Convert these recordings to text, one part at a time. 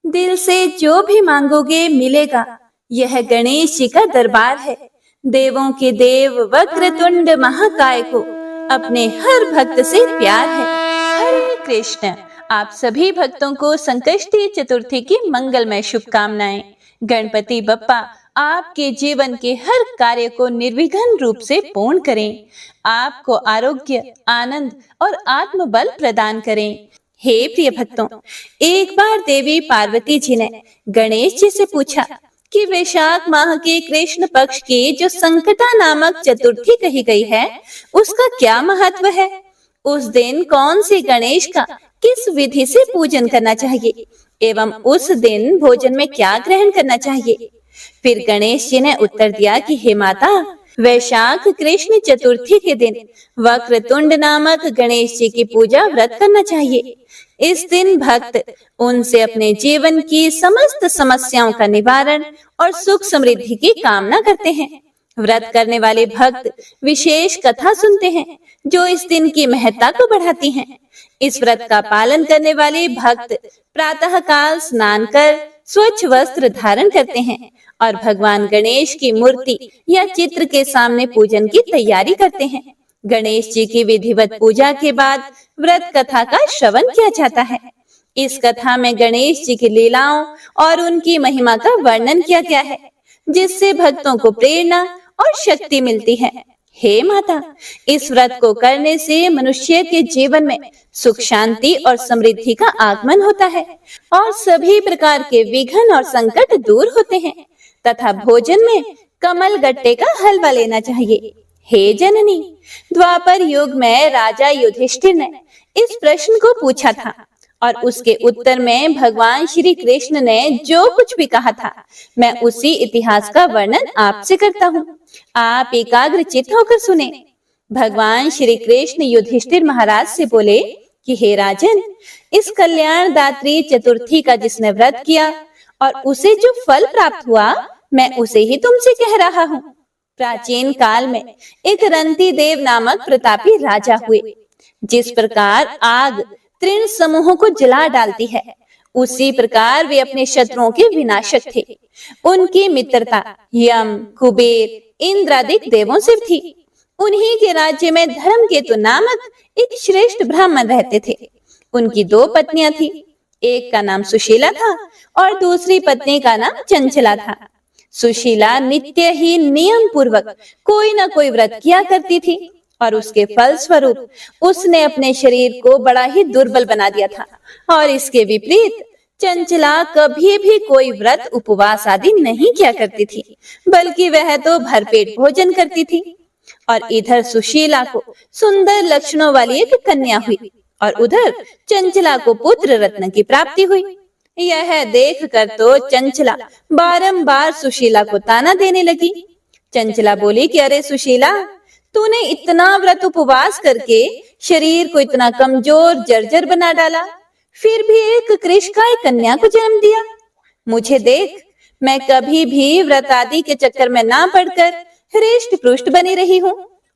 दिल से जो भी मांगोगे मिलेगा। यह गणेश जी का दरबार है। देवों के देव वक्रतुंड महाकाय को अपने हर भक्त से प्यार है। हरे कृष्ण। आप सभी भक्तों को संकष्टी चतुर्थी की मंगलमय शुभकामनाएं। गणपति बप्पा आपके जीवन के हर कार्य को निर्विघ्न रूप से पूर्ण करें। आपको आरोग्य, आनंद और आत्मबल प्रदान करें। हे प्रिय भक्तों, एक बार देवी पार्वती जी ने गणेश जी से पूछा कि वैशाख माह के कृष्ण पक्ष की जो संकटा नामक चतुर्थी कही गई है, उसका क्या महत्व है? उस दिन कौन से गणेश का किस विधि से पूजन करना चाहिए एवं उस दिन भोजन में क्या ग्रहण करना चाहिए? फिर गणेश जी ने उत्तर दिया कि हे माता, वैशाख कृष्ण चतुर्थी के दिन वक्रतुंड नामक गणेश जी की पूजा व्रत करना चाहिए। इस दिन भक्त उनसे अपने जीवन की समस्त समस्याओं का निवारण और सुख समृद्धि की कामना करते हैं। व्रत करने वाले भक्त विशेष कथा सुनते हैं जो इस दिन की महत्ता को बढ़ाती हैं। इस व्रत का पालन करने वाले भक्त प्रातः काल स्नान कर स्वच्छ वस्त्र धारण करते हैं और भगवान गणेश की मूर्ति या चित्र के सामने पूजन की तैयारी करते हैं। गणेश जी की विधिवत पूजा के बाद व्रत कथा का श्रवण किया जाता है। इस कथा में गणेश जी की लीलाओं और उनकी महिमा का वर्णन किया गया है, जिससे भक्तों को प्रेरणा और शक्ति मिलती है। हे माता, इस व्रत को करने से मनुष्य के जीवन में सुख, शांति और समृद्धि का आगमन होता है और सभी प्रकार के विघ्न और संकट दूर होते हैं तथा भोजन में कमल गट्टे का हलवा लेना चाहिए। हे जननी, द्वापर युग में राजा युधिष्ठिर ने इस प्रश्न को पूछा था और उसके उत्तर में भगवान श्री कृष्ण ने जो कुछ भी कहा था, मैं उसी इतिहास का वर्णन आपसे करता हूँ। आप एकाग्रचित्त होकर सुने। भगवान श्री कृष्ण युधिष्ठिर महाराज से बोले कि हे राजन, इस कल्याण दात्री चतुर्थी का जिसने व्रत किया और उसे जो फल प्राप्त हुआ, मैं उसे ही तुमसे कह रहा हूँ। प्राचीन काल में एक रंती देव नामक प्रतापी राजा हुए। जिस प्रकार आग तृण समूहों को जला डालती है, उसी प्रकार वे अपने शत्रुओं के विनाशक थे। उनकी मित्रता यम, कुबेर, इंद्र आदि देवों से थी। उन्हीं के राज्य में धर्मकेतु नामक एक श्रेष्ठ ब्राह्मण रहते थे। उनकी 2 पत्नियां थी। एक का नाम सुशीला था और दूसरी पत्नी का नाम चंचला था। सुशीला नित्य ही नियम पूर्वक कोई न कोई व्रत किया करती थी और उसके फल स्वरूप उसने अपने शरीर को बड़ा ही दुर्बल बना दिया था। और इसके विपरीत चंचला कभी भी कोई व्रत, उपवास आदि नहीं किया करती थी, बल्कि वह तो भरपेट भोजन करती थी। और इधर सुशीला को सुंदर लक्षणों वाली एक कन्या हुई और उधर चंचला को पुत्र रत्न की प्राप्ति हुई। यह देखकर तो चंचला बारंबार सुशीला को ताना देने लगी। चंचला बोली कि अरे सुशीला, तूने इतना व्रत उपवास करके शरीर को इतना कमजोर जर्जर बना डाला, फिर भी एक कृषकाय कन्या को जन्म दिया। मुझे देख, मैं कभी भी व्रत आदि के चक्कर में ना पड़कर हृष्ट पुष्ट बनी रही हूँ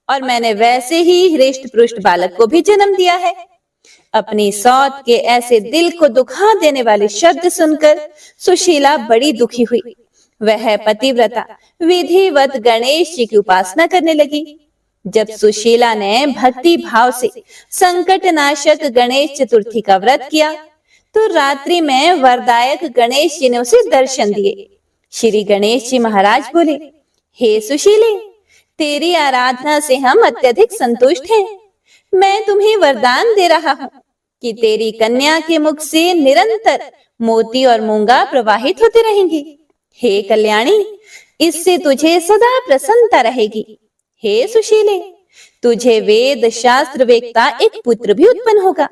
और मैंने वैसे ही हृष्ट पुष्ट बालक को भी जन्म दिया है। अपनी सौत के ऐसे दिल को दुखा देने वाले शब्द सुनकर सुशीला बड़ी दुखी हुई। वह पतिव्रता विधिवत गणेश जी की उपासना करने लगी। जब सुशीला ने भक्ति भाव से संकट नाशक गणेश चतुर्थी का व्रत किया, तो रात्रि में वरदायक गणेश जी ने उसे दर्शन दिए। श्री गणेश जी महाराज बोले, हे सुशीले, तेरी आराधना से हम अत्यधिक संतुष्ट हैं। मैं तुम्हें वरदान दे रहा हूँ कि तेरी कन्या के मुख से निरंतर मोती और मूंगा प्रवाहित होते रहेंगे। हे कल्याणी, इससे तुझे सदा प्रसन्नता रहेगी। हे सुशीले, तुझे वेद शास्त्र वेत्ता एक पुत्र भी उत्पन्न होगा।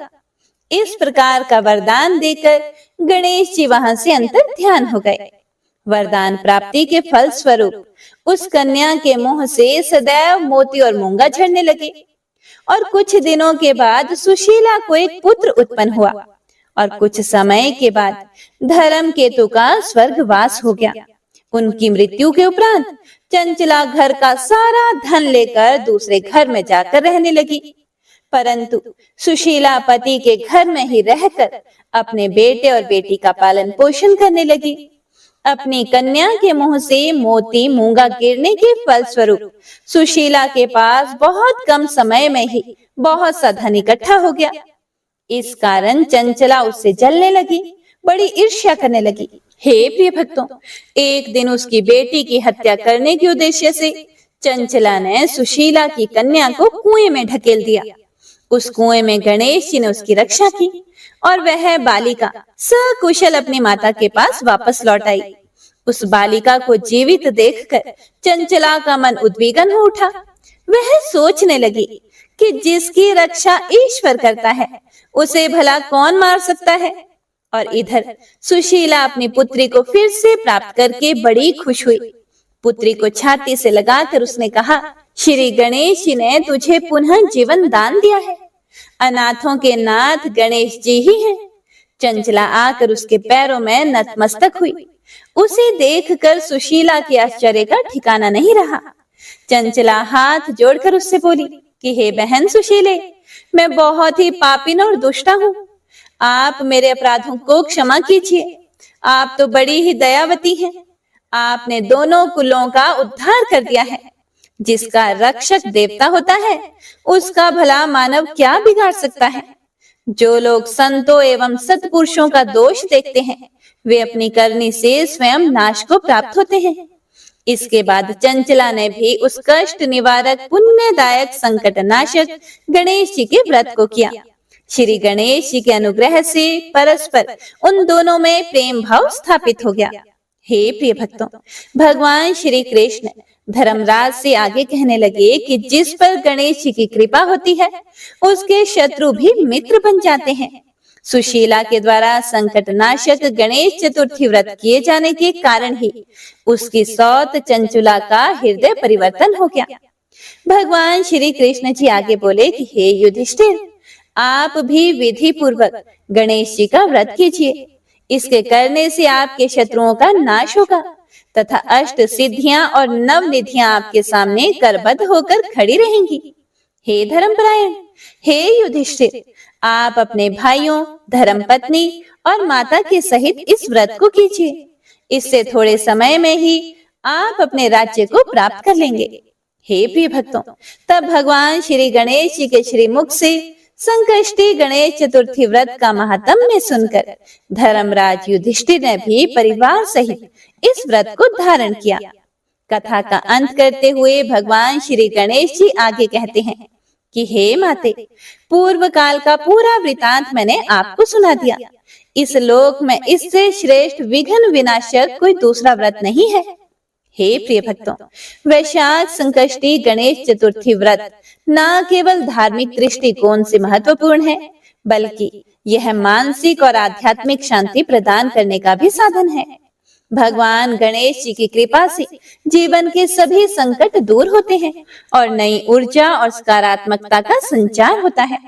इस प्रकार का वरदान देकर गणेश जी वहां से अंतर ध्यान हो गए। वरदान प्राप्ति के फल स्वरूप उस कन्या के मुंह से सदैव मोती और मूंगा झड़ने लगे और कुछ दिनों के बाद सुशीला को एक पुत्र उत्पन्न हुआ और कुछ समय के बाद धर्मकेतु का स्वर्गवास हो गया। उनकी मृत्यु के उपरांत चंचला घर का सारा धन लेकर दूसरे घर में जाकर रहने लगी। परंतु सुशीला पति के घर में ही रहकर अपने बेटे और बेटी का पालन पोषण करने लगी। अपनी कन्या के मुंह से मोती मूंगा गिरने के फलस्वरूप सुशीला के पास बहुत कम समय में ही बहुत सा धन इकट्ठा हो गया। इस कारण चंचला उससे जलने लगी, बड़ी ईर्ष्या करने लगी। हे प्रिय भक्तों, एक दिन उसकी बेटी की हत्या करने के उद्देश्य से चंचला ने सुशीला की कन्या को कुएं में ढकेल दिया। उस कुएं में गणेश जी ने उसकी रक्षा की और वह बालिका सकुशल अपनी माता के पास वापस लौट आई। उस बालिका को जीवित देखकर चंचला का मन उद्विग्न हो उठा। वह सोचने लगी कि जिसकी रक्षा ईश्वर करता है उसे भला कौन मार सकता है। और इधर सुशीला अपनी पुत्री को फिर से प्राप्त करके बड़ी खुश हुई। पुत्री को छाती से लगाकर उसने कहा, श्री गणेश जी ने तुझे पुनः जीवन दान दिया है। अनाथों के नाथ गणेश जी ही हैं। चंचला आकर उसके पैरों में नतमस्तक हुई। उसे देखकर सुशीला के आश्चर्य का ठिकाना नहीं रहा। चंचला हाथ जोड़कर उससे बोली कि हे बहन सुशीले, मैं बहुत ही पापिन और दुष्टा हूँ। आप मेरे अपराधों को क्षमा कीजिए। आप तो बड़ी ही दयावती हैं। आपने दोनों कुलों का उद्धार कर दिया है। जिसका रक्षक देवता होता है उसका भला मानव क्या बिगाड़ सकता है। जो लोग संतों एवं सत्पुरुषों का दोष देखते हैं वे अपनी करनी से स्वयं नाश को प्राप्त होते हैं। इसके बाद चंचला ने भी उस कष्ट निवारक पुण्यदायक संकट नाशक गणेश जी के व्रत को किया। श्री गणेश जी के अनुग्रह से परस्पर उन दोनों में प्रेम भाव स्थापित हो गया। हे प्रिय भक्तों, भगवान श्री कृष्ण धर्मराज से आगे कहने लगे कि जिस पर गणेश जी की कृपा होती है उसके शत्रु भी मित्र बन जाते हैं। सुशीला के द्वारा संकट नाशक गणेश चतुर्थी व्रत किए जाने के कारण ही उसकी सौत चंचला का हृदय परिवर्तन हो गया। भगवान श्री कृष्ण जी आगे बोले कि हे युधिष्ठिर, आप भी विधि पूर्वक गणेश जी का व्रत कीजिए। इसके करने से आपके शत्रुओं का नाश होगा तथा अष्ट सिद्धियां और नव निधियां आपके सामने करबद्ध होकर खड़ी रहेंगी। हे धर्मपरायण, हे युधिष्ठिर, आप अपने भाइयों, धर्मपत्नी और माता के सहित इस व्रत को कीजिए। इससे थोड़े समय में ही आप अपने राज्य को प्राप्त कर लेंगे। हे प्रिय भक्तों, तब भगवान श्री गणेश जी के श्री मुख से संकष्टी गणेश चतुर्थी व्रत का महात्म्य सुनकर धर्मराज युधिष्ठिर ने भी परिवार सहित इस व्रत को धारण किया। कथा का अंत करते हुए भगवान श्री गणेश जी आगे कहते हैं कि हे माते, पूर्व काल का पूरा वृतांत मैंने आपको सुना दिया। इस लोक में इससे श्रेष्ठ विघ्न विनाशक कोई दूसरा व्रत नहीं है। हे प्रिय भक्तों, वैशाख संकष्टी गणेश चतुर्थी व्रत न केवल धार्मिक दृष्टिकोण से महत्वपूर्ण है बल्कि यह मानसिक और आध्यात्मिक शांति प्रदान करने का भी साधन है। भगवान गणेश जी की कृपा से जीवन के सभी संकट दूर होते हैं और नई ऊर्जा और सकारात्मकता का संचार होता है।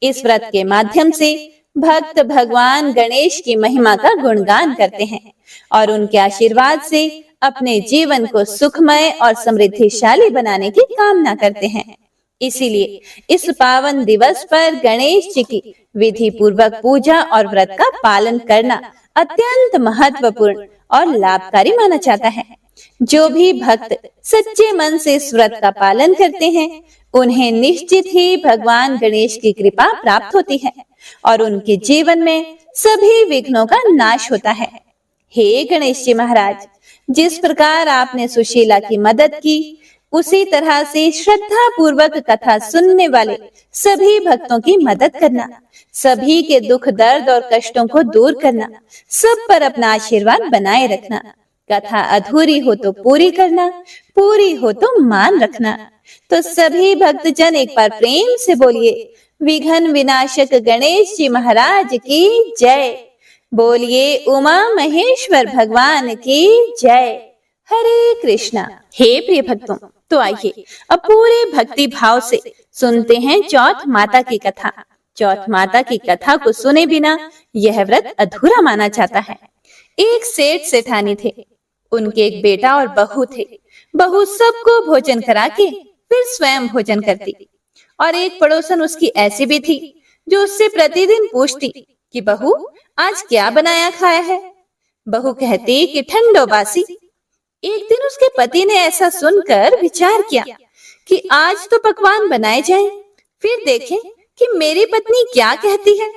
इस व्रत के माध्यम से भक्त भगवान गणेश की महिमा का गुणगान करते हैं और उनके आशीर्वाद से अपने जीवन को सुखमय और समृद्धिशाली बनाने की कामना करते हैं। इसीलिए इस पावन दिवस पर गणेश जी की विधि पूर्वक पूजा और व्रत का पालन करना अत्यंत महत्वपूर्ण और लाभकारी माना जाता है। जो भी भक्त सच्चे मन से इस व्रत का पालन करते हैं उन्हें निश्चित ही भगवान गणेश की कृपा प्राप्त होती है और उनके जीवन में सभी विघ्नों का नाश होता है। हे गणेश जी महाराज, जिस प्रकार आपने सुशीला की मदद की उसी तरह से श्रद्धा पूर्वक कथा सुनने वाले सभी भक्तों की मदद करना, सभी के दुख दर्द और कष्टों को दूर करना, सब पर अपना आशीर्वाद बनाए रखना। कथा अधूरी हो तो पूरी करना, पूरी हो तो मान रखना। तो सभी भक्तजन एक बार प्रेम से बोलिए, विघ्न विनाशक गणेश जी महाराज की जय। बोलिए उमा महेश्वर भगवान की जय। हरे कृष्णा। हे प्रिय भक्तों, तो आइए अब पूरे भक्ति भाव से सुनते हैं चौथ माता की कथा। चौथ माता की कथा को सुने बिना यह व्रत अधूरा माना जाता है। एक सेठ सेठानी थे। उनके एक बेटा और बहू थे। बहू सबको भोजन करा के फिर स्वयं भोजन करती और एक पड़ोसन उसकी ऐसी भी थी जो उससे प्रतिदिन पूछती कि बहू आज क्या बनाया खाया है। बहू कहती कि ठंडो बासी। एक दिन उसके पति ने ऐसा सुनकर विचार किया कि आज तो पकवान बनाए जाएं, फिर देखें कि मेरी पत्नी क्या कहती है।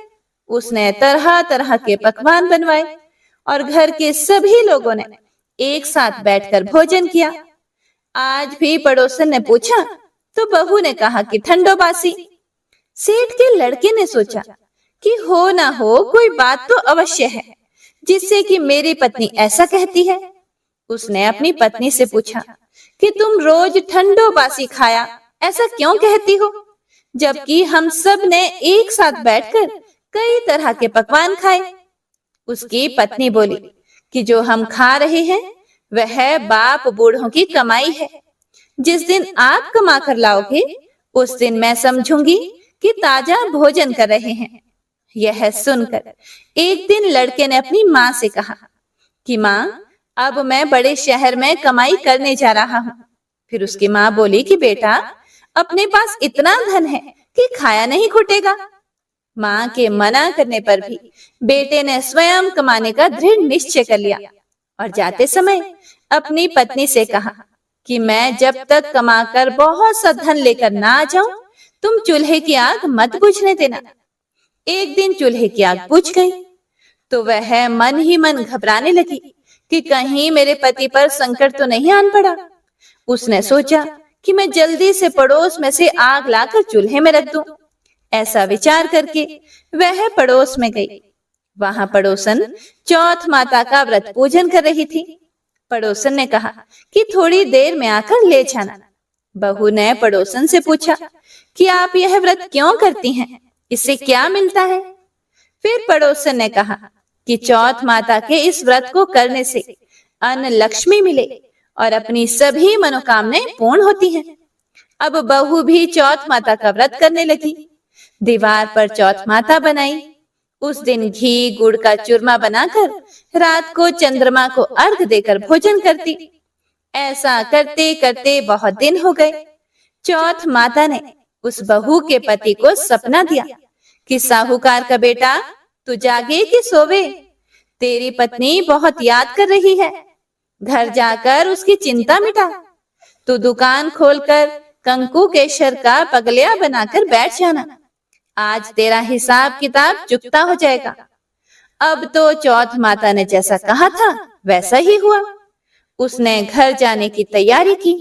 उसने तरह तरह के पकवान बनवाए और घर के सभी लोगों ने एक साथ बैठकर भोजन किया। आज भी पड़ोसन ने पूछा तो बहू ने कहा कि ठंडो बासी। सेठ के लड़के ने सोचा कि हो ना हो कोई बात तो अवश्य है जिससे कि मेरी पत्नी ऐसा कहती है। उसने अपनी पत्नी से पूछा कि तुम रोज ठंडो बासी खाया ऐसा क्यों कहती हो, जबकि हम सब ने एक साथ बैठकर कई तरह के पकवान खाए। उसकी पत्नी बोली कि जो हम खा रहे हैं वह बाप बूढ़ों की कमाई है। जिस दिन आप कमा कर लाओगे उस दिन मैं समझूंगी कि ताजा भोजन कर रहे हैं। यह सुनकर एक दिन लड़के ने अपनी माँ से कहा कि माँ अब मैं बड़े शहर में कमाई करने जा रहा हूँ। फिर उसकी माँ बोली कि बेटा अपने पास इतना धन है कि खाया नहीं घुटेगा। माँ के मना करने पर भी बेटे ने स्वयं कमाने का दृढ़ निश्चय कर लिया और जाते समय अपनी पत्नी से कहा कि मैं जब तक कमाकर बहुत सा धन लेकर ना आ जाऊं तुम चूल्हे की आग मत बुझने देना। एक दिन चूल्हे की आग बुझ गई तो वह मन ही मन घबराने लगी कि कहीं मेरे पति पर संकट तो नहीं आन पड़ा। उसने सोचा कि मैं जल्दी से पड़ोस में से आग लाकर चूल्हे में रख दूं। ऐसा विचार करके वह पड़ोस में गई। वहां पड़ोसन चौथ माता का व्रत पूजन कर रही थी। पड़ोसन ने कहा कि थोड़ी देर में आकर ले जाना। बहू ने पड़ोसन से पूछा कि आप यह व्रत क्यों करती हैं, इससे क्या मिलता है। फिर पड़ोसन ने कहा कि चौथ माता के इस व्रत को करने से अन्न लक्ष्मी मिले और अपनी सभी मनोकामनाएं पूर्ण होती हैं। अब बहू भी चौथ माता का व्रत करने लगी। दीवार पर चौथ माता बनाई। उस दिन घी गुड़ का चूरमा बनाकर रात को चंद्रमा को अर्घ देकर भोजन करती। ऐसा करते करते बहुत दिन हो गए। चौथ माता ने उस बहू के पति को सपना दिया कि साहूकार का बेटा तू जागे कि सोवे, तेरी पत्नी बहुत याद कर रही है, घर जाकर उसकी चिंता मिटा। तू दुकान खोलकर कंकु केशर का पगलिया बनाकर बैठ जाना, आज तेरा हिसाब किताब चुकता हो जाएगा। अब तो चौथ माता ने जैसा कहा था वैसा ही हुआ। उसने घर जाने की तैयारी की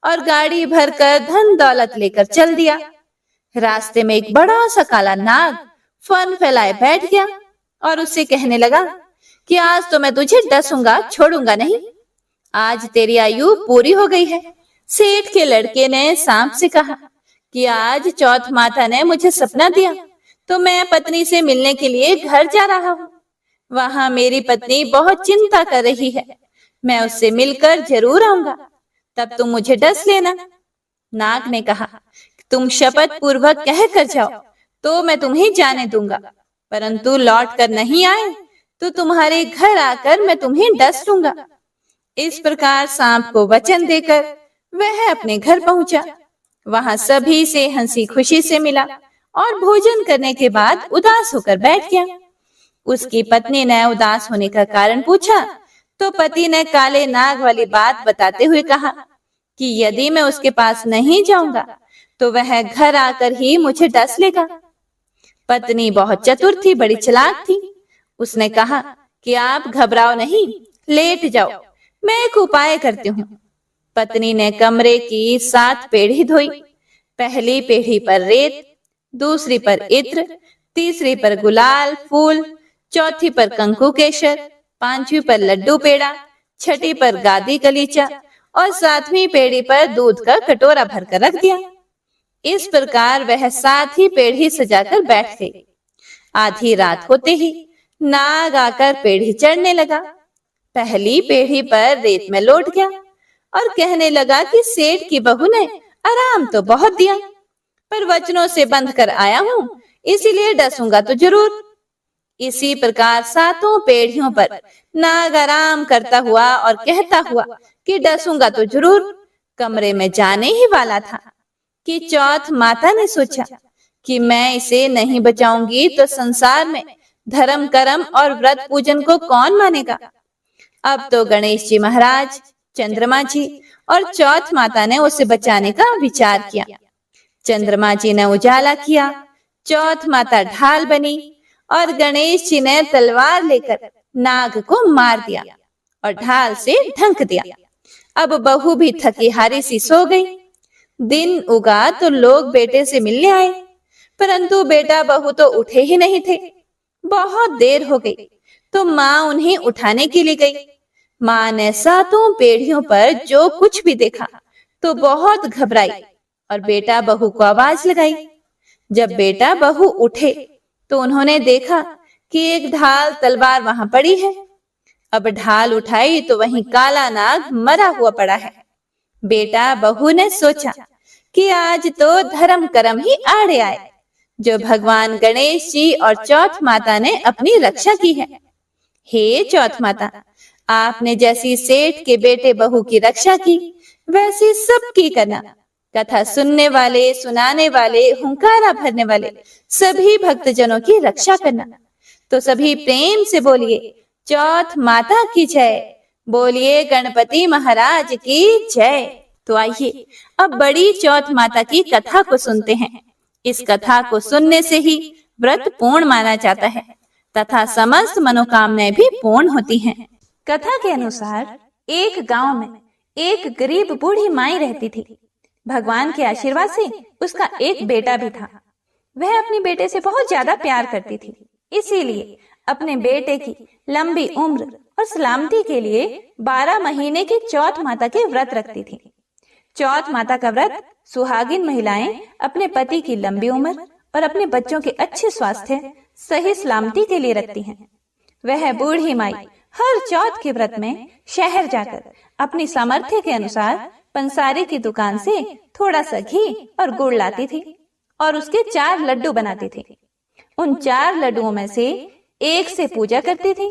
और गाड़ी भरकर धन दौलत लेकर चल दिया। रास्ते में एक बड़ा सा काला नाग फन फैलाए बैठ गया और उससे कहने लगा कि आज तो मैं तुझे डसूंगा, छोड़ूंगा नहीं। आज तेरी आयु पूरी हो गई है। सेठ के लड़के ने सांप से कहा कि आज चौथ माता ने मुझे सपना दिया तो मैं पत्नी से मिलने के लिए घर जा रहा हूँ। वहां मेरी पत्नी बहुत चिंता कर रही है, मैं उससे मिलकर जरूर आऊंगा, तब तुम मुझे डस लेना। नाग ने कहा तुम शपथ पूर्वक कह कर जाओ तो मैं तुम्हें जाने दूंगा, परंतु लौट कर नहीं आए तो तुम्हारे घर आकर मैं तुम्हें डस लूंगा। इस प्रकार सांप को वचन देकर वह अपने घर पहुंचा। वहां सभी से हंसी खुशी से मिला और भोजन करने के बाद उदास होकर बैठ गया। उसकी पत्नी ने उदास होने का कारण पूछा तो पति ने काले नाग वाली बात बताते हुए कहा कि यदि मैं उसके पास नहीं जाऊंगा तो वह घर आकर ही मुझे डस लेगा। पत्नी बहुत चतुर थी, बड़ी चालाक थी। उसने कहा कि आप घबराओ नहीं, लेट जाओ, मैं एक उपाय करती हूँ। पत्नी ने कमरे की 7 पेढ़ी धोई। पहली पेढ़ी पर रेत, दूसरी पर इत्र, तीसरी पर गुलाल फूल, चौथी पर कंकु केशर, पांचवी पर लड्डू पेड़ा, छठी पर गादी गलीचा और 7वीं पेढ़ी पर दूध का कटोरा भरकर रख दिया। इस प्रकार वह 7 ही पेढ़ी सजाकर बैठ गई। आधी रात होते ही नाग आकर पेढ़ी चढ़ने लगा। पहली पेढ़ी पर रेत में लौट गया और कहने लगा कि सेठ की बहू ने आराम तो बहुत दिया, पर वचनों से बंध कर आया हूँ, इसीलिए डसूंगा तो जरूर। इसी प्रकार 7 पेढ़ियों पर नाग आराम करता हुआ और कहता हुआ कि डसूंगा तो जरूर कमरे में जाने ही वाला था कि चौथ माता ने सोचा कि मैं इसे नहीं बचाऊंगी तो संसार में धर्म कर्म और व्रत पूजन को कौन मानेगा। अब तो गणेश जी महाराज, चंद्रमा जी और चौथ माता ने उसे बचाने का विचार किया। चंद्रमा जी ने उजाला किया, चौथ माता ढाल बनी और गणेश जी ने तलवार लेकर नाग को मार दिया और ढाल से ढंक दिया। अब बहू भी थकी हारी सी सो गई। दिन उगा तो लोग बेटे से मिलने आए, परंतु बेटा बहू तो उठे ही नहीं थे। बहुत देर हो गई तो माँ उन्हें उठाने के लिए गई। माँ ने सातों पीढ़ियों पर जो कुछ भी देखा तो बहुत घबराई और बेटा बहू को आवाज लगाई। जब बेटा बहू उठे तो उन्होंने देखा कि एक ढाल तलवार वहां पड़ी है। अब ढाल उठाई तो वहीं काला नाग मरा हुआ पड़ा है। बेटा बहू ने सोचा कि आज तो धर्म कर्म ही आड़े आए, जो भगवान गणेश जी और चौथ माता ने अपनी रक्षा की है। हे चौथ माता, आपने जैसी सेठ के बेटे बहू की रक्षा की, वैसी सबकी करना। कथा सुनने वाले, सुनाने वाले, हुंकारा भरने वाले सभी भक्तजनों की रक्षा करना। तो सभी प्रेम से बोलिए चौथ माता की जय, बोलिए गणपति महाराज की जय। तो आइए अब बड़ी चौथ माता की कथा को सुनते हैं। इस कथा को सुनने से ही व्रत पूर्ण माना जाता है तथा समस्त मनोकामनाएं भी पूर्ण होती हैं। कथा के अनुसार एक गांव में एक गरीब बूढ़ी माई रहती थी। भगवान के आशीर्वाद से उसका एक बेटा भी था। वह अपने बेटे से बहुत ज्यादा प्यार करती थी, इसीलिए अपने बेटे की लंबी उम्र और सलामती के लिए 12 महीने की चौथ माता के व्रत रखती थी। चौथ माता का व्रत सुहागिन महिलाएं अपने पति की लंबी उम्र और अपने बच्चों के अच्छे स्वास्थ्य, सही सलामती के लिए रखती हैं। वह बूढ़ी माई हर चौथ के व्रत में शहर जाकर अपनी सामर्थ्य के अनुसार पंसारी की दुकान से थोड़ा सा घी और गुड़ लाती थी और उसके 4 लड्डू बनाती थी। उन 4 लड्डुओं में से एक से पूजा करती थी,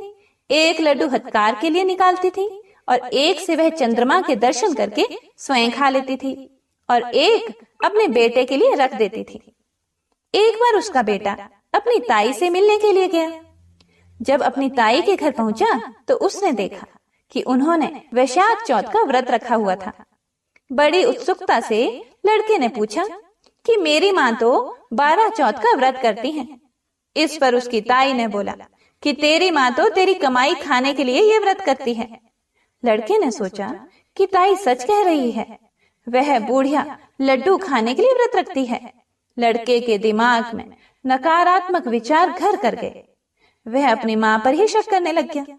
एक लड्डू हथकार के लिए निकालती थी और एक से वह चंद्रमा के दर्शन करके स्वयं खा लेती थी और एक अपने बेटे के लिए रख देती थी। एक बार उसका बेटा अपनी ताई से मिलने के लिए गया। जब अपनी ताई के घर पहुंचा तो उसने देखा कि उन्होंने वैशाख चौथ का व्रत रखा हुआ था। बड़ी उत्सुकता से लड़के ने पूछा कि मेरी माँ तो 12 चौथ का व्रत करती है। इस पर उसकी ताई ने बोला कि तेरी माँ तो तेरी कमाई खाने के लिए ये व्रत करती है। लड़के ने सोचा कि ताई सच कह रही है, वह बूढ़िया लड्डू खाने के लिए व्रत रखती है। लड़के के दिमाग में नकारात्मक विचार घर कर गए। वह अपनी माँ पर ही शक करने लग गया।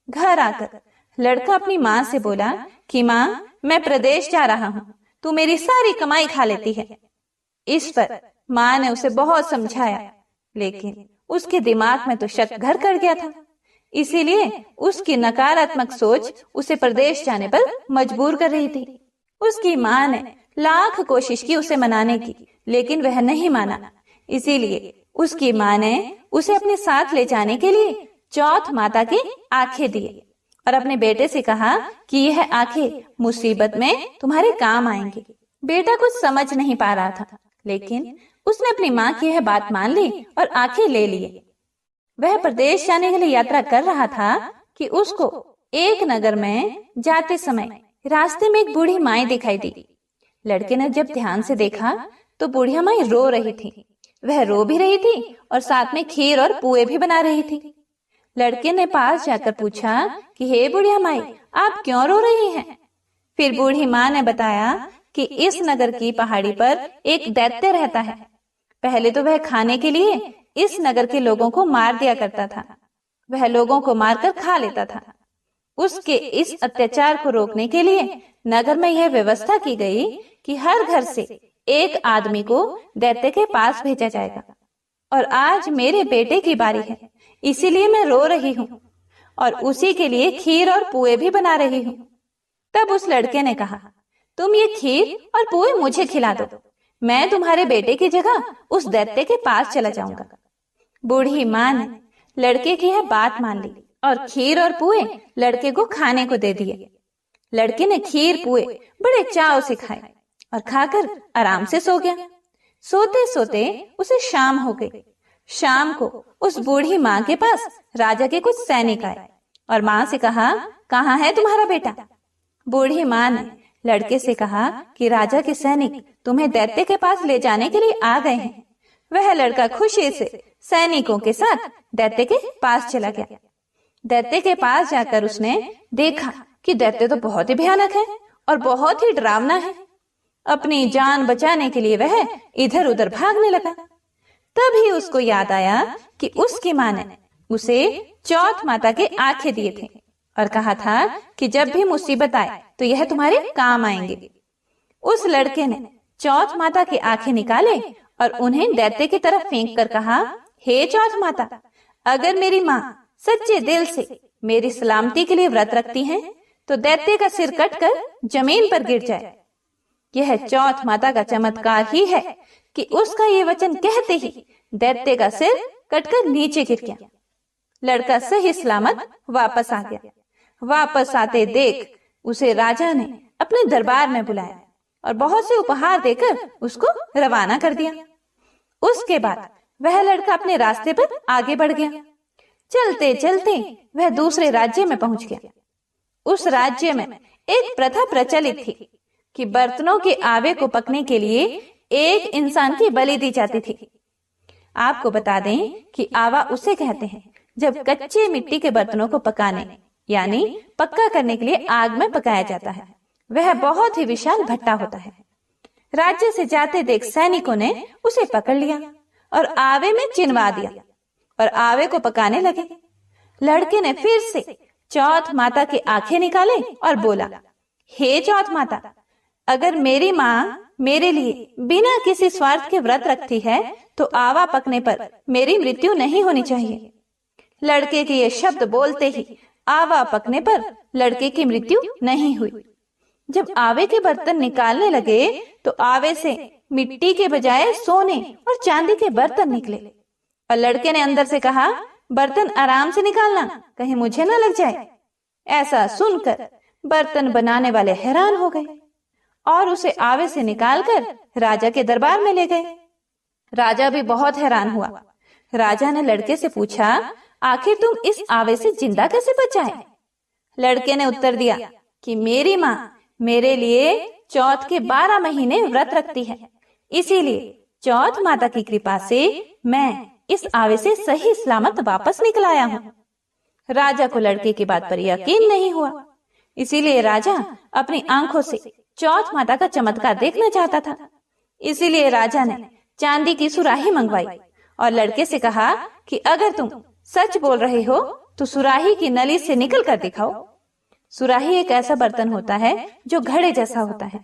घर आकर लड़का अपनी माँ से बोला कि माँ, मैं प्रदेश जा रहा हूँ, तू मेरी सारी कमाई खा लेती है। इस पर माँ ने उसे बहुत समझाया, लेकिन उसके दिमाग में तो शक घर कर गया था। इसीलिए उसकी नकारात्मक सोच उसे प्रदेश जाने पर मजबूर कर रही थी। उसकी माँ ने लाख कोशिश की उसे मनाने की, लेकिन वह नहीं माना। इसीलिए उसकी माँ ने उसे अपने साथ ले जाने के लिए चौथ माता की आंखें दिए और अपने बेटे से कहा कि यह आंखें मुसीबत में तुम्हारे काम आएंगी। बेटा कुछ समझ नहीं पा रहा था, लेकिन उसने अपनी माँ की यह बात मान ली और आंखें ले लिए। वह प्रदेश जाने के लिए यात्रा कर रहा था कि उसको एक नगर में जाते समय रास्ते में एक बूढ़ी माई दिखाई दी। लड़के ने जब ध्यान से देखा तो बूढ़िया माई रो रही थी। वह रो भी रही थी और साथ में खीर और पुए भी बना रही थी। लड़के ने पास जाकर पूछा कि हे बुढ़िया माई, आप क्यों रो रही हैं? फिर बूढ़ी माँ ने बताया कि इस नगर की पहाड़ी पर एक दैत्य रहता है। पहले तो वह खाने के लिए इस नगर के लोगों को मार दिया करता था। वह लोगों को मारकर खा लेता था। उसके इस अत्याचार को रोकने के लिए नगर में यह व्यवस्था की गई कि हर घर से एक आदमी को दैत्य के पास भेजा जाएगा। और आज मेरे बेटे की बारी है, इसीलिए मैं रो रही हूँ और उसी के लिए खीर और पुए भी बना रही हूँ। तब उस लड़के ने कहा, तुम ये खीर और पुए मुझे खिला दो, मैं तुम्हारे बेटे की जगह उस दैत्य के पास चला जाऊंगा। बूढ़ी माँ ने लड़के की यह बात मान ली और खीर और पुए लड़के को खाने को दे दिए। लड़के ने खीर पुए बड़े चाव से खाए और खाकर आराम से सो गया। सोते सोते उसे शाम हो गई। शाम को उस बूढ़ी माँ के पास राजा के कुछ सैनिक आए और माँ से कहा, कहाँ है तुम्हारा बेटा? बूढ़ी माँ ने लड़के से कहा कि राजा के सैनिक तुम्हें दैत्य के पास ले जाने के लिए आ गए हैं। वह लड़का खुशी से सैनिकों के साथ दैत्य के पास चला गया। दैत्य के पास जाकर उसने देखा कि दैत्य तो बहुत ही भयानक है और बहुत ही डरावना है। अपनी जान बचाने के लिए वह इधर उधर भागने लगा। तभी उसको याद आया कि उसकी माँ ने उसे चौथ माता के आंखें दिए थे और कहा था कि जब भी मुसीबत आए तो यह तुम्हारे काम आएंगे। उस लड़के ने चौथ माता के आंखें निकाले और उन्हें दैत्य की तरफ फेंक कर कहा, हे चौथ माता, अगर मेरी माँ सच्चे दिल से मेरी सलामती के लिए व्रत रखती हैं, तो दैत्य का सिर कटकर जमीन पर गिर जाए। यह चौथ माता का चमत्कार ही है कि उसका ये वचन कहते ही दैत्य का सिर कटकर नीचे गिर गया। लड़का सही सलामत वापस आ गया। वापस आते देख उसे राजा ने अपने दरबार में बुलाया और बहुत से उपहार देकर उसको रवाना कर दिया। उसके बाद वह लड़का अपने रास्ते पर आगे बढ़ गया। चलते चलते वह दूसरे राज्य में पहुंच गया। उस राज्य में एक प्रथा प्रचलित थी कि बर्तनों के आवे को पकने के लिए एक इंसान की बलि दी जाती थी। आपको बता दें कि आवा उसे कहते हैं जब कच्चे मिट्टी के बर्तनों को पकाने यानी पक्का करने के लिए आग में पकाया जाता है। वह बहुत ही विशाल भट्टा होता है। राज्य से जाते देख सैनिकों ने उसे पकड़ लिया और आवे में चिनवा दिया और आवे को पकाने लगे। लड़के ने फिर से चौथ माता की आंखें निकाले और बोला, हे चौथ माता, अगर मेरी माँ मेरे लिए बिना किसी स्वार्थ के व्रत रखती है तो आवा पकने पर मेरी मृत्यु नहीं होनी चाहिए। लड़के के ये शब्द बोलते ही आवा पकने पर लड़के की मृत्यु नहीं हुई। जब आवे के बर्तन निकालने लगे तो आवे से मिट्टी के बजाय सोने और चांदी के बर्तन निकले और लड़के ने अंदर से कहा, बर्तन आराम से निकालना, कहीं मुझे ना लग जाए। ऐसा सुनकर बर्तन बनाने वाले हैरान हो गए और उसे आवे से निकालकर राजा के दरबार में ले गए। राजा भी बहुत हैरान हुआ। राजा ने लड़के से पूछा, आखिर तुम इस आवे से जिंदा कैसे बचाए? लड़के ने उत्तर दिया कि मेरी माँ मेरे लिए चौथ के 12 महीने व्रत रखती है, इसीलिए चौथ माता की कृपा से मैं इस आवे से सही सलामत वापस निकल आया हूँ। राजा को लड़के की बात पर यकीन नहीं हुआ, इसीलिए राजा अपनी आंखों से चौथ माता का चमत्कार देखना चाहता था। इसीलिए राजा ने चांदी की सुराही मंगवाई और लड़के से कहा कि अगर तुम सच बोल रहे हो तो सुराही की नली से निकल कर दिखाओ। सुराही एक ऐसा बर्तन होता है जो घड़े जैसा होता है।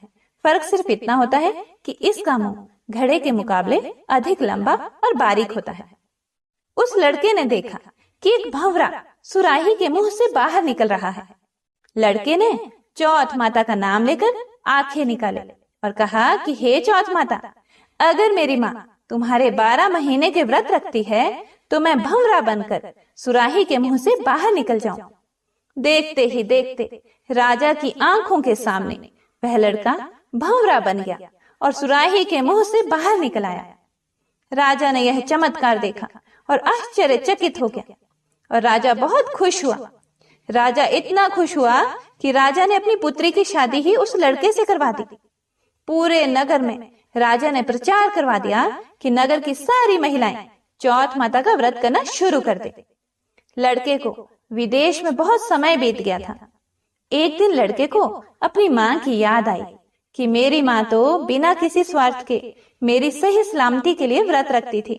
फर्क सिर्फ इतना होता है कि इसका मुंह घड़े के मुकाबले अधिक लंबा और बारीक होता है। उस लड़के ने देखा कि एक भंवरा सुराही के मुंह से बाहर निकल रहा है। लड़के ने चौथ माता का नाम लेकर आंखें निकाले और कहा कि हे चौथ माता, अगर मेरी माँ तुम्हारे 12 महीने के व्रत रखती है तो मैं भंवरा बनकर सुराही के मुंह से बाहर निकल जाऊं। देखते ही देखते राजा की आंखों के सामने वह लड़का भंवरा बन गया और सुराही के मुंह से बाहर निकल आया। राजा ने यह चमत्कार देखा और आश्चर्यचकित हो गया और राजा बहुत खुश हुआ। राजा इतना खुश हुआ कि राजा ने अपनी पुत्री की शादी ही उस लड़के से करवा दी। पूरे नगर में राजा ने प्रचार करवा दिया कि नगर की सारी महिलाएं चौथ माता का व्रत करना शुरू कर दे। लड़के को विदेश में बहुत समय बीत गया था। एक दिन लड़के को अपनी माँ की याद आई कि मेरी माँ तो बिना किसी स्वार्थ के मेरी सही सलामती के लिए व्रत रखती थी,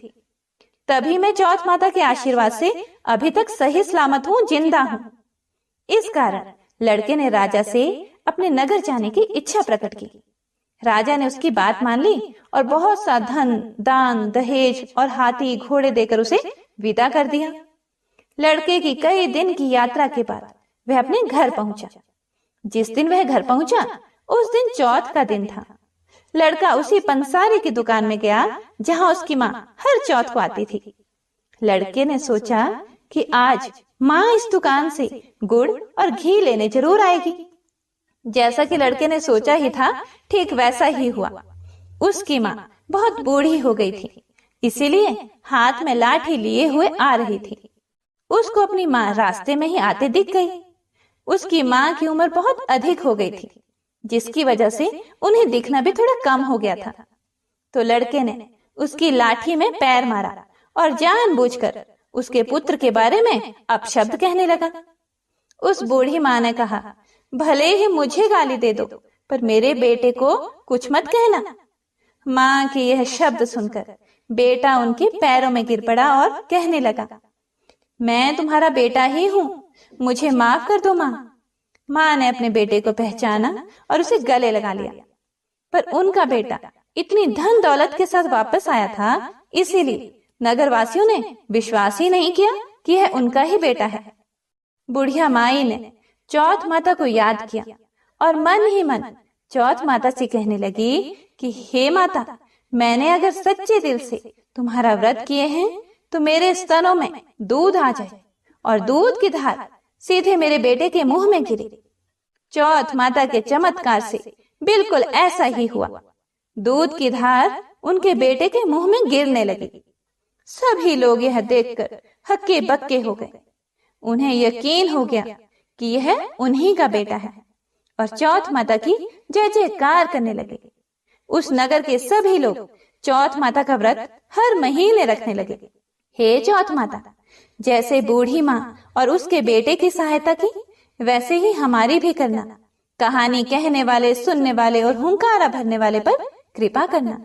तभी मैं चौथ माता के आशीर्वाद से अभी तक सही सलामत हूँ, जिंदा हूँ। इस कारण लड़के ने राजा से अपने नगर जाने की इच्छा प्रकट की। राजा ने उसकी बात मान ली और बहुत सा धन, दान, दहेज और हाथी घोड़े देकर उसे विदा कर दिया। लड़के की कई दिन की यात्रा के बाद वह अपने घर पहुंचा। जिस दिन वह घर पहुंचा उस दिन चौथ का दिन था। लड़का उसी पंसारी की दुकान में गया जहां उसकी माँ हर चौथ को आती थी। लड़के ने सोचा कि आज माँ इस दुकान से गुड़ और घी लेने जरूर आएगी। जैसा कि लड़के ने सोचा ही था, ठीक वैसा ही हुआ। उसकी माँ बहुत बूढ़ी हो गई थी, इसीलिए हाथ में लाठी लिए हुए आ रही थी। उसको अपनी माँ रास्ते में ही आते दिख गई। उसकी माँ की उम्र बहुत अधिक हो गई थी, जिसकी वजह से उन्हें दिखना भी थोड़ा कम हो गया था। तो लड़के ने उसकी लाठी में पैर मारा और जानबूझकर उसके पुत्र के बारे में अपशब्द कहने लगा। उस बूढ़ी माँ ने कहा, भले ही मुझे गाली दे दो, पर मेरे बेटे को कुछ मत कहना। माँ के यह शब्द सुनकर बेटा उनके पैरों में गिर पड़ा और कहने लगा, मैं तुम्हारा बेटा ही हूँ, मुझे माफ कर दो माँ। माँ ने अपने बेटे को पहचाना और उसे गले लगा लिया। पर उनका बेटा इतनी धन दौलत के साथ वापस आया था, इसीलिए नगरवासियों ने विश्वास ही नहीं किया कि यह उनका ही बेटा है। बुढ़िया माई ने चौथ माता को याद किया और मन ही मन चौथ माता से कहने लगी कि हे माता, मैंने अगर सच्चे दिल से तुम्हारा व्रत किए हैं तो मेरे स्तनों में दूध आ जाए और दूध की धार सीधे मेरे बेटे के मुंह में गिरे। चौथ माता के चमत्कार से बिल्कुल ऐसा ही हुआ। दूध की धार उनके बेटे के मुंह में गिरने लगी। सभी लोग यह देखकर हक्के बक्के हो गए। उन्हें यकीन हो गया कि यह उन्हीं का बेटा है और चौथ माता की जय जयकार करने लगे। उस नगर के सभी लोग चौथ माता का व्रत हर महीने रखने लगे। हे चौथ माता, जैसे बूढ़ी माँ और उसके बेटे की सहायता की, वैसे ही हमारी भी करना। कहानी कहने वाले, सुनने वाले और हुंकारा भरने वाले पर कृपा करना।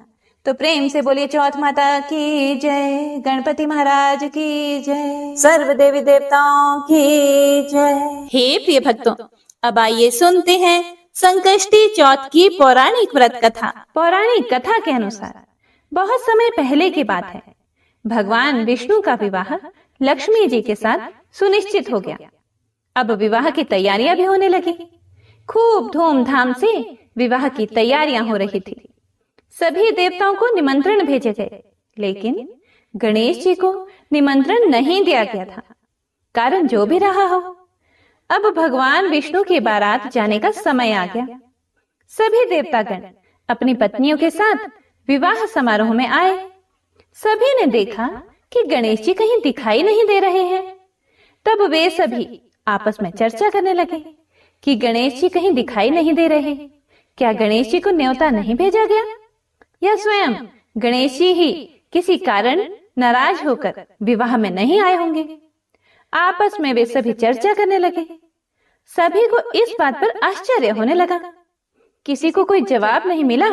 तो प्रेम से बोलिए चौथ माता की जय, गणपति महाराज की जय, सर्व देवी देवताओं की जय। हे प्रिय भक्तों, अब आइए सुनते हैं संकष्टी चौथ की पौराणिक व्रत कथा। पौराणिक कथा के अनुसार बहुत समय पहले की बात है, भगवान विष्णु का विवाह लक्ष्मी जी के साथ सुनिश्चित हो गया। अब विवाह की तैयारियां भी होने लगी। खूब धूमधाम से विवाह की तैयारियां हो रही थी। सभी देवताओं को निमंत्रण भेजे गए, लेकिन गणेश जी को निमंत्रण नहीं दिया गया था। कारण जो भी रहा हो, अब भगवान विष्णु की बारात जाने का समय आ गया। सभी देवतागण अपनी पत्नियों के साथ विवाह समारोह में आए। सभी ने देखा कि गणेश जी कहीं दिखाई नहीं दे रहे हैं। तब वे सभी आपस में चर्चा करने लगे कि गणेश जी कहीं दिखाई नहीं दे रहे। क्या गणेश जी को न्योता नहीं भेजा गया, या स्वयं गणेश जी ही किसी कारण नाराज होकर विवाह में नहीं आए होंगे? आपस में वे सभी चर्चा करने लगे। सभी को इस बात पर आश्चर्य होने लगा। किसी को कोई जवाब नहीं मिला,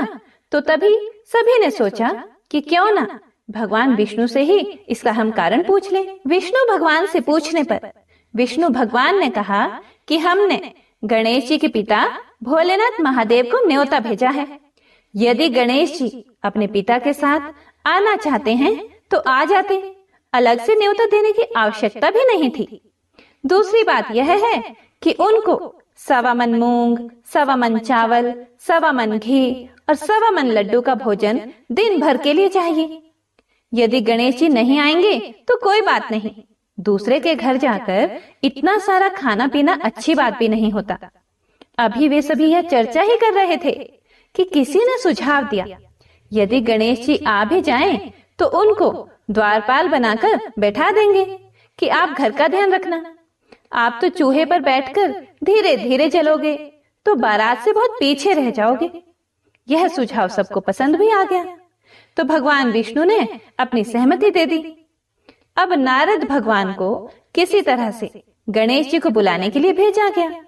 तो तभी सभी ने सोचा कि क्यों ना भगवान विष्णु से ही इसका हम कारण पूछ लें। विष्णु भगवान से पूछने पर विष्णु भगवान ने कहा कि हमने गणेश जी के पिता भोलेनाथ महादेव को न्योता भेजा है। यदि गणेश जी अपने पिता के साथ आना चाहते हैं तो आ जाते, अलग से न्योता देने की आवश्यकता भी नहीं थी। दूसरी बात यह है कि उनको 1.25 मन मूंग, 1.25 मन चावल, 1.25 मन घी और 1.25 मन लड्डू का भोजन दिन भर के लिए चाहिए। यदि गणेश जी नहीं आएंगे तो कोई बात नहीं, दूसरे के घर जाकर इतना सारा खाना पीना अच्छी बात भी नहीं होता। अभी वे सभी यह चर्चा ही कर रहे थे कि किसी ने सुझाव दिया, यदि गणेश जी आ भी जाएं तो उनको द्वारपाल बनाकर बैठा देंगे कि आप घर का ध्यान रखना। आप तो चूहे पर बैठकर धीरे धीरे चलोगे तो बारात से बहुत पीछे रह जाओगे। यह सुझाव सबको पसंद भी आ गया, तो भगवान विष्णु ने अपनी सहमति दे दी। अब नारद भगवान को किसी तरह से गणेश जी को बुलाने के लिए भेजा गया।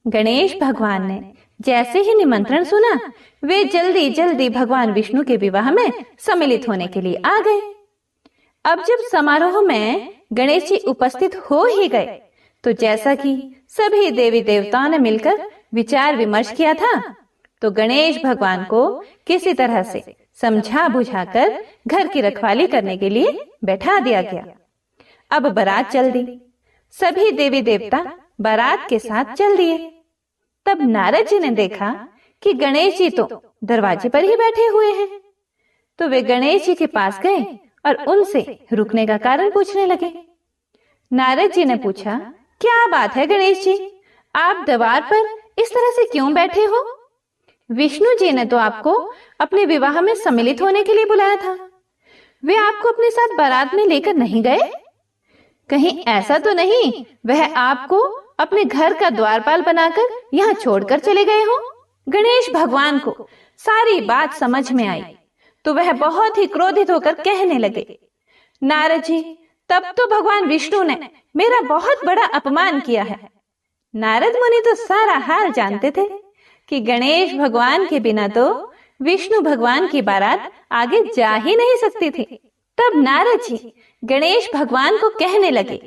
गणेश भगवान ने जैसे ही निमंत्रण सुना, वे जल्दी जल्दी भगवान विष्णु के विवाह में सम्मिलित होने के लिए आ गए। अब जब समारोह में गणेश जी उपस्थित हो ही गए, तो जैसा कि सभी देवी देवताओं ने मिलकर विचार विमर्श किया था, तो गणेश भगवान को किसी तरह से समझा बुझाकर घर की रखवाली करने के लिए बैठा दिया गया। अब बारात चल दी। सभी देवी देवता बारात के साथ चल दिए। तब नारद जी ने देखा कि गणेश जी तो दरवाजे पर ही बैठे हुए हैं, तो वे गणेश जी के पास गए और उनसे रुकने का कारण पूछने लगे। नारद जी ने पूछा, क्या बात है गणेश जी, आप द्वार पर इस तरह से क्यों बैठे हो? विष्णु जी ने तो आपको अपने विवाह में सम्मिलित होने के लिए बुलाया था। वे आपको अपने साथ बारात में लेकर नहीं गए? कहीं ऐसा तो नहीं वह आपको अपने घर का द्वारपाल बनाकर यहाँ छोड़कर चले गए हो? गणेश भगवान को सारी बात समझ में आई तो वह बहुत ही क्रोधित होकर कहने लगे, नारद जी, तब तो भगवान विष्णु ने मेरा बहुत बड़ा अपमान किया है। नारद मुनि तो सारा हाल जानते थे कि गणेश भगवान के बिना तो विष्णु भगवान की बारात आगे जा ही नहीं सकती थी। तब नारद जी गणेश भगवान को कहने लगे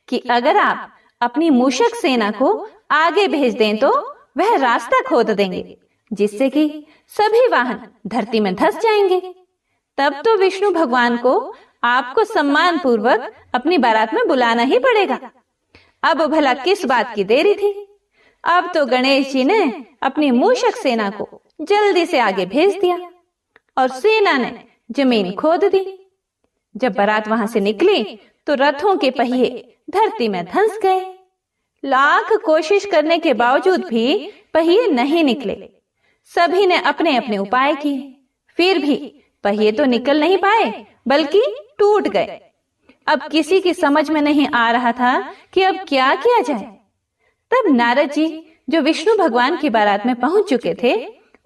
कि अगर आप अपनी मूषक सेना को आगे भेज दें तो वह रास्ता खोद देंगे, जिससे कि सभी वाहन धरती में धंस जाएंगे। तब तो विष्णु भगवान को आपको सम्मान पूर्वक अपनी बारात में बुलाना ही पड़ेगा। अब भला किस बात की देरी थी? अब तो गणेश जी ने अपनी मूषक सेना को जल्दी से आगे भेज दिया और सेना ने जमीन खोद दी। जब बारात वहां से निकली तो रथों के पहिए धरती में धंस गए। लाख कोशिश करने के बावजूद भी पहिए नहीं निकले। सभी ने अपने अपने उपाय किए, फिर भी पहिए तो निकल नहीं पाए बल्कि टूट गए। अब किसी की समझ में नहीं आ रहा था कि अब क्या किया जाए। तब नारद जी, जो विष्णु भगवान की बारात में पहुंच चुके थे,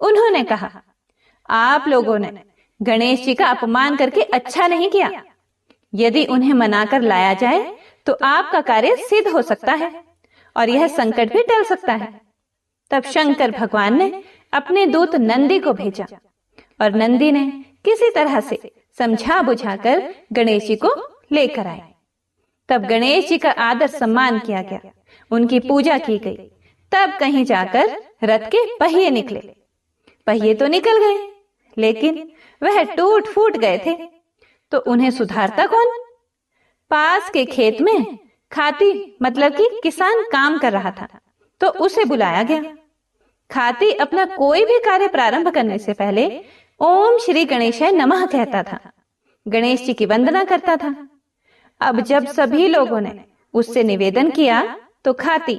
उन्होंने कहा, आप लोगों ने गणेश जी का अपमान करके अच्छा नहीं किया। यदि उन्हें मनाकर लाया जाए तो आपका कार्य सिद्ध हो सकता है और यह संकट भी टल सकता है। तब शंकर भगवान ने अपने दूत नंदी को भेजा और नंदी ने किसी तरह से समझा बुझाकर गणेश जी को लेकर आए। तब गणेश जी का आदर सम्मान किया गया, उनकी पूजा की गई। तब कहीं जाकर रथ के पहिए निकले। पहिए तो निकल गए, लेकिन वह टूट फूट गए थे, तो उन्हें सुधारता कौन? पास के खेत में खाती मतलब कि किसान काम कर रहा था, तो उसे बुलाया गया। खाती अपना कोई भी कार्य प्रारंभ करने से पहले ओम श्री गणेशाय नमः कहता था, गणेश जी की वंदना करता था। अब जब सभी लोगों ने उससे निवेदन किया तो खाती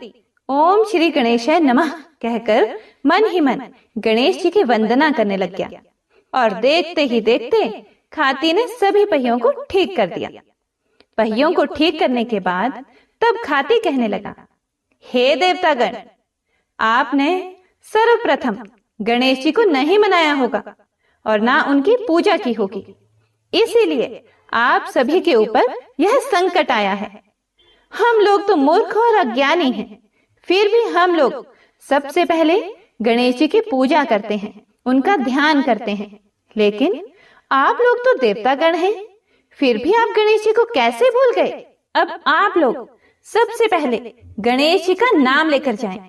ओम श्री गणेशाय नमः कहकर मन ही मन गणेश जी की वंदना करने लग गया और देखते ही देखते खाती ने सभी पहियों को ठीक कर दिया। पहियों को ठीक करने के बाद तब खाती कहने लगा, हे देवतागण, आपने सर्वप्रथम गणेश जी को नहीं मनाया होगा और ना उनकी पूजा की होगी, इसीलिए आप सभी के ऊपर यह संकट आया है। हम लोग तो मूर्ख और अज्ञानी हैं, फिर भी हम लोग सबसे पहले गणेश जी की पूजा करते हैं, उनका ध्यान करते हैं। लेकिन आप लोग तो देवतागण हैं, फिर भी आप गणेश जी को कैसे भूल गए? अब आप लोग सबसे पहले गणेश जी का नाम लेकर जाएं,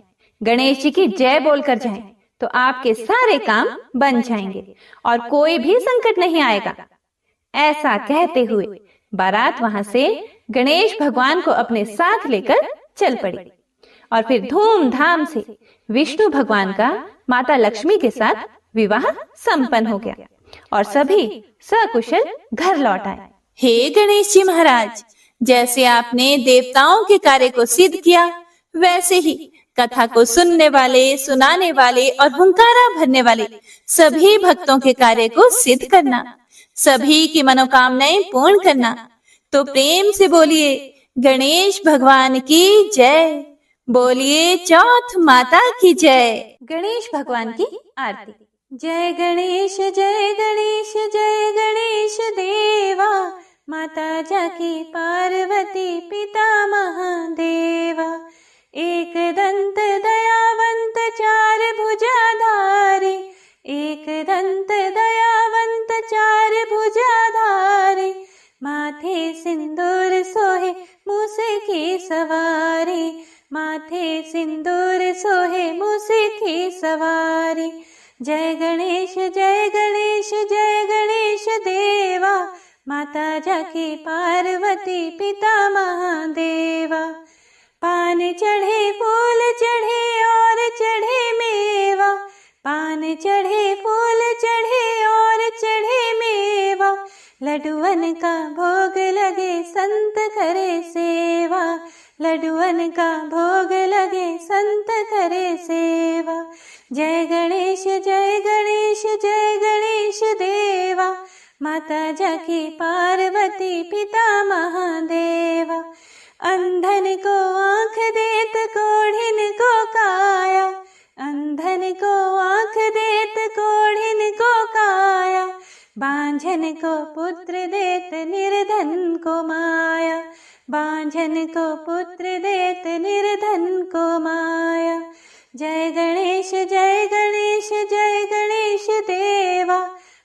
गणेश जी की जय बोलकर जाएं, तो आपके सारे काम बन जाएंगे और कोई भी संकट नहीं आएगा। ऐसा कहते हुए बारात वहां से गणेश भगवान को अपने साथ लेकर चल पड़ी और फिर धूमधाम से विष्णु भगवान का माता लक्ष्मी के साथ विवाह संपन्न हो गया और सभी सकुशल घर लौट आए। हे गणेश जी महाराज, जैसे आपने देवताओं के कार्य को सिद्ध किया, वैसे ही कथा को सुनने वाले, सुनाने वाले और हुंकारा भरने वाले सभी भक्तों के कार्य को सिद्ध करना, सभी की मनोकामनाएं पूर्ण करना। तो प्रेम से बोलिए गणेश भगवान की जय, बोलिए चौथ माता की जय। गणेश भगवान की आरती। जय गणेश जय गणेश जय गणेश देवा, माता जाकी पार्वती पिता महादेवा। एक दंत दयावंत चार भुजाधारी, एक दंत दयावंत चार भुजाधारी, माथे सिंदूर सोहे मूसे की सवारी, माथे सिंदूर सोहे मूसे की सवारी। जय गणेश जय गणेश जय गणेश देवा, माता जाकी पार्वती पिता महादेवा। पान चढ़े फूल चढ़े और चढ़े मेवा, पान चढ़े फूल चढ़े और चढ़े मेवा, लड्डुअन का भोग लगे संत करे सेवा, लड्डुअन का भोग लगे संत करे सेवा। जय गणेश जय गणेश जय गणेश देवा, माता जाकी पार्वती पिता महादेवा। अंधन को आँख देत कोढ़िन को काया, अंधन को आँख देत कोढ़िन को काया, बांझन को पुत्र देत निर्धन को माया, बांझन को पुत्र देत निर्धन को माया। जय गणेश जय गणेश जय गणेश देवा,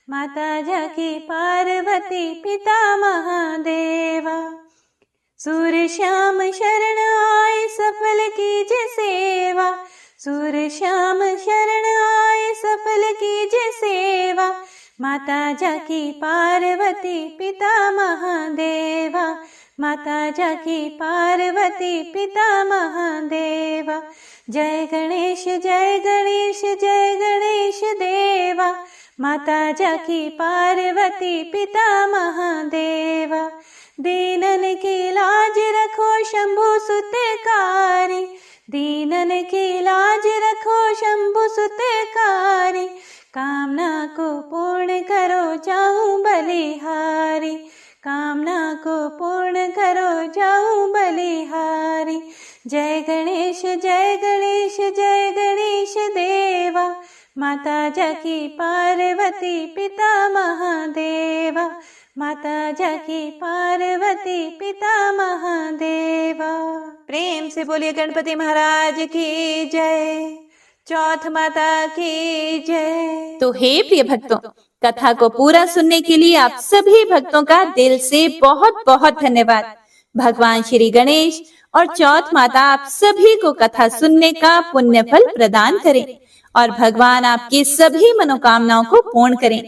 माता जाकी पार्वती पिता महादेवा। सूर श्याम शरण आए सफल कीजे सेवा, सूर श्याम शरण आए सफल कीजे सेवा, माता जाकी पार्वती पिता महादेवा, माता जाकी पार्वती पिता महादेवा। जय गणेश जय गणेश जय गणेश देवा, माता जाकी पार्वती पिता महादेवा। दीनन की लाज रखो शंभु सुतकारी, दीनन की लाज रखो शंभु सुतकारी, कामना को पूर्ण करो जाऊं बलिहारी, कामना को पूर्ण करो जाऊं बलिहारी। जय गणेश जय गणेश जय गणेश देवा, माता जाकी पार्वती पिता महादेवा, माता जाकी पार्वती पिता महादेवा। प्रेम से बोलिए गणपति महाराज की जय, चौथ माता की जय। तो हे प्रिय भक्तों, कथा को पूरा सुनने के लिए आप सभी भक्तों का दिल से बहुत बहुत धन्यवाद। भगवान श्री गणेश और चौथ माता आप सभी को कथा सुनने का पुण्य फल प्रदान करें और भगवान आपकी सभी मनोकामनाओं को पूर्ण करें।